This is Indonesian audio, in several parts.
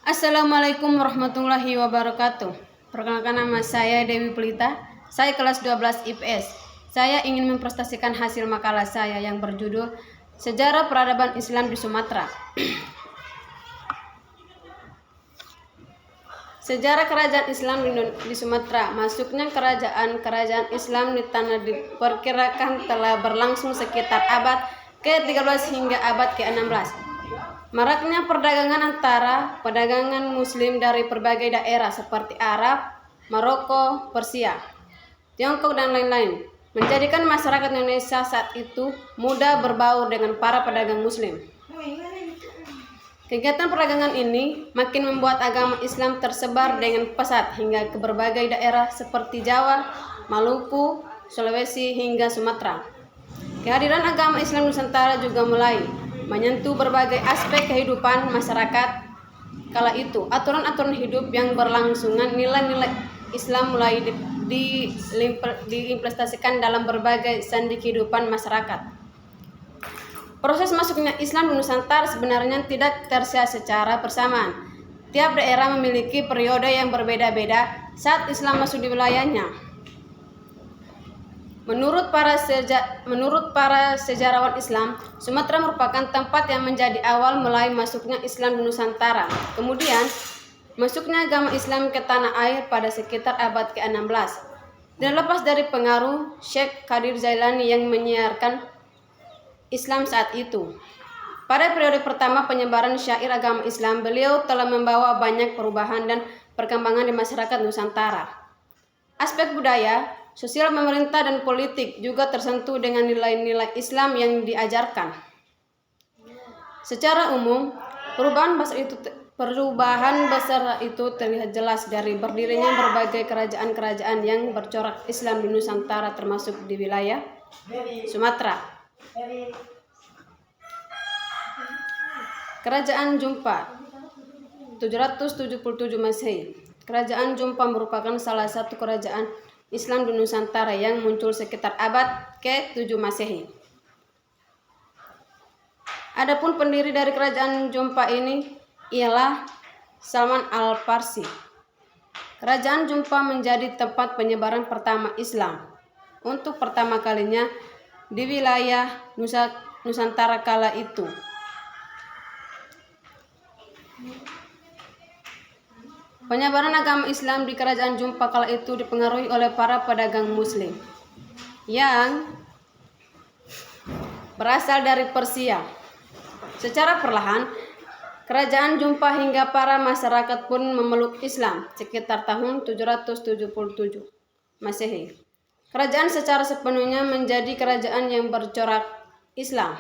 Assalamualaikum warahmatullahi wabarakatuh. Perkenalkan, nama saya Dewi Pelita. Saya kelas 12 IPS. Saya ingin mempresentasikan hasil makalah saya yang berjudul Sejarah Peradaban Islam di Sumatera. Sejarah kerajaan Islam di Sumatera. Masuknya kerajaan Islam di tanah diperkirakan telah berlangsung sekitar abad ke-13 hingga abad ke-16. Maraknya perdagangan antara pedagangan Muslim dari berbagai daerah seperti Arab, Maroko, Persia, Tiongkok, dan lain-lain menjadikan masyarakat Indonesia saat itu mudah berbaur dengan para pedagang Muslim. Kegiatan perdagangan ini makin membuat agama Islam tersebar dengan pesat hingga ke berbagai daerah seperti Jawa, Maluku, Sulawesi, hingga Sumatera. Kehadiran agama Islam Nusantara juga mulai menyentuh berbagai aspek kehidupan masyarakat kala itu. Aturan-aturan hidup yang berlangsungan, nilai-nilai Islam mulai diimplementasikan dalam berbagai sendi kehidupan masyarakat. Proses masuknya Islam di Nusantara sebenarnya tidak tersiar secara bersamaan. Tiap daerah memiliki periode yang berbeda-beda saat Islam masuk di wilayahnya. Menurut para sejarawan Islam, Sumatera merupakan tempat yang menjadi awal mulai masuknya Islam di Nusantara. Kemudian, masuknya agama Islam ke tanah air pada sekitar abad ke-16. Dan lepas dari pengaruh Syekh Qadir Jailani yang menyiarkan Islam saat itu. Pada periode pertama penyebaran syair agama Islam, beliau telah membawa banyak perubahan dan perkembangan di masyarakat Nusantara. Aspek budaya, sosial, pemerintah, dan politik juga tersentuh dengan nilai-nilai Islam yang diajarkan. Secara umum, perubahan besar itu terlihat jelas dari berdirinya berbagai kerajaan-kerajaan yang bercorak Islam di Nusantara, termasuk di wilayah Sumatera. Kerajaan Jumpa 777 Masehi. Kerajaan Jumpa merupakan salah satu kerajaan Islam di Nusantara yang muncul sekitar abad ke-7 Masehi. Adapun pendiri dari kerajaan Jumpa ini ialah Salman Al-Farsi. Kerajaan Jumpa menjadi tempat penyebaran pertama Islam untuk pertama kalinya di wilayah Nusantara kala itu. Penyebaran agama Islam di kerajaan Jumpa kala itu dipengaruhi oleh para pedagang Muslim yang berasal dari Persia. Secara perlahan, kerajaan Jumpa hingga para masyarakat pun memeluk Islam sekitar tahun 777 Masehi. Kerajaan secara sepenuhnya menjadi kerajaan yang bercorak Islam.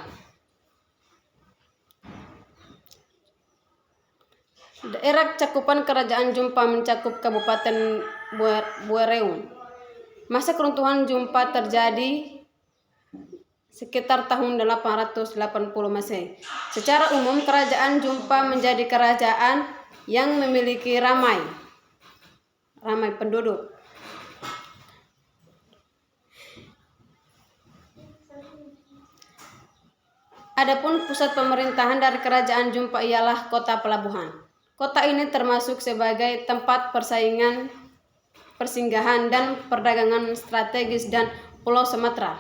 Daerah cakupan kerajaan Jumpa mencakup Kabupaten Buereung. Masa keruntuhan Jumpa terjadi sekitar tahun 880 Masehi. Secara umum, kerajaan Jumpa menjadi kerajaan yang memiliki ramai penduduk. Adapun pusat pemerintahan dari kerajaan Jumpa ialah kota pelabuhan. Kota ini termasuk sebagai tempat persinggahan dan perdagangan strategis dan Pulau Sumatera.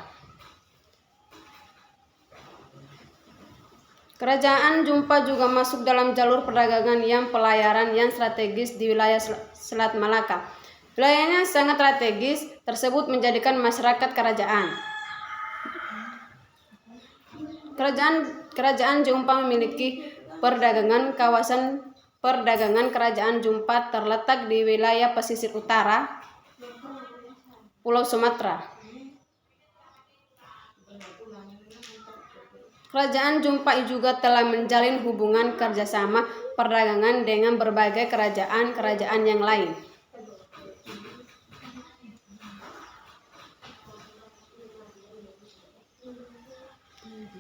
Kerajaan Jumpa juga masuk dalam jalur perdagangan yang pelayaran yang strategis di wilayah Selat Malaka. Wilayahnya sangat strategis tersebut menjadikan masyarakat kerajaan. Kerajaan Jumpa memiliki kawasan perdagangan kerajaan Jumpa terletak di wilayah pesisir utara Pulau Sumatera. Kerajaan Jumpa juga telah menjalin hubungan kerjasama perdagangan dengan berbagai kerajaan-kerajaan yang lain.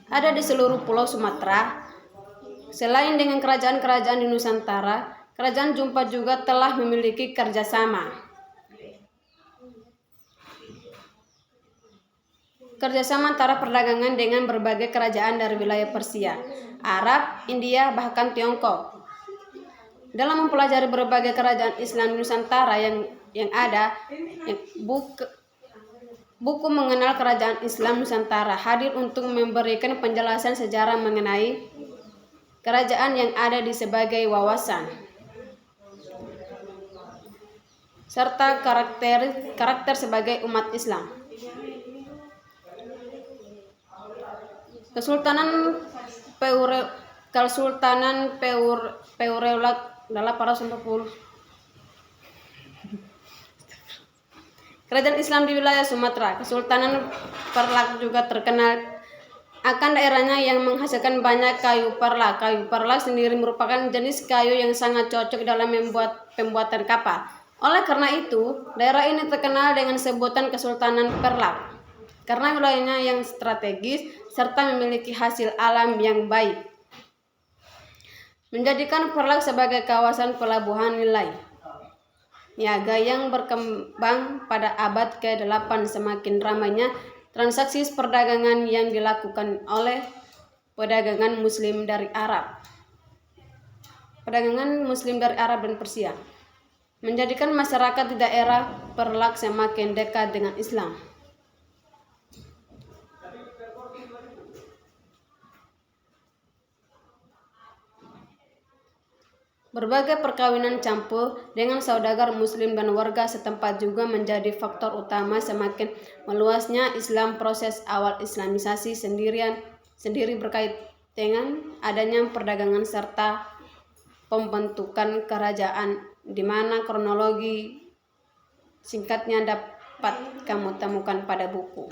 Ada di seluruh Pulau Sumatera. Selain dengan kerajaan-kerajaan di Nusantara, kerajaan Jumpa juga telah memiliki kerjasama antara perdagangan dengan berbagai kerajaan dari wilayah Persia, Arab, India, bahkan Tiongkok. Dalam mempelajari berbagai kerajaan Islam Nusantara yang ada, buku mengenal kerajaan Islam Nusantara hadir untuk memberikan penjelasan sejarah mengenai kerajaan yang ada di sebagai wawasan, serta karakter sebagai umat Islam. Kesultanan Peureulah adalah para kerajaan Islam di wilayah Sumatera. Kesultanan Perlak juga terkenal akan daerahnya yang menghasilkan banyak kayu perlak. Kayu perlak sendiri merupakan jenis kayu yang sangat cocok dalam pembuatan kapal. Oleh karena itu, daerah ini terkenal dengan sebutan Kesultanan Perlak karena wilayahnya yang strategis serta memiliki hasil alam yang baik, menjadikan Perlak sebagai kawasan pelabuhan nilai niaga yang berkembang. Pada abad ke-8 semakin ramainya transaksi perdagangan yang dilakukan oleh perdagangan Muslim dari Arab dan Persia, menjadikan masyarakat di daerah Perlak semakin dekat dengan Islam. Berbagai perkawinan campur dengan saudagar Muslim dan warga setempat juga menjadi faktor utama semakin meluasnya Islam. Proses awal Islamisasi sendiri berkait dengan adanya perdagangan serta pembentukan kerajaan, di mana kronologi singkatnya dapat kamu temukan pada buku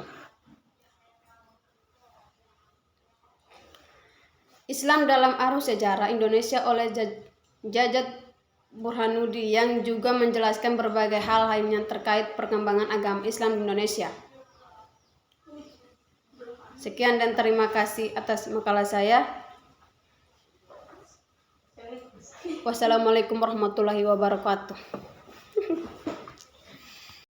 Islam dalam Arus Sejarah Indonesia oleh Jajat Burhanuddin, yang juga menjelaskan berbagai hal lainnya terkait perkembangan agama Islam di Indonesia. Sekian dan terima kasih atas makalah saya. Wassalamualaikum warahmatullahi wabarakatuh.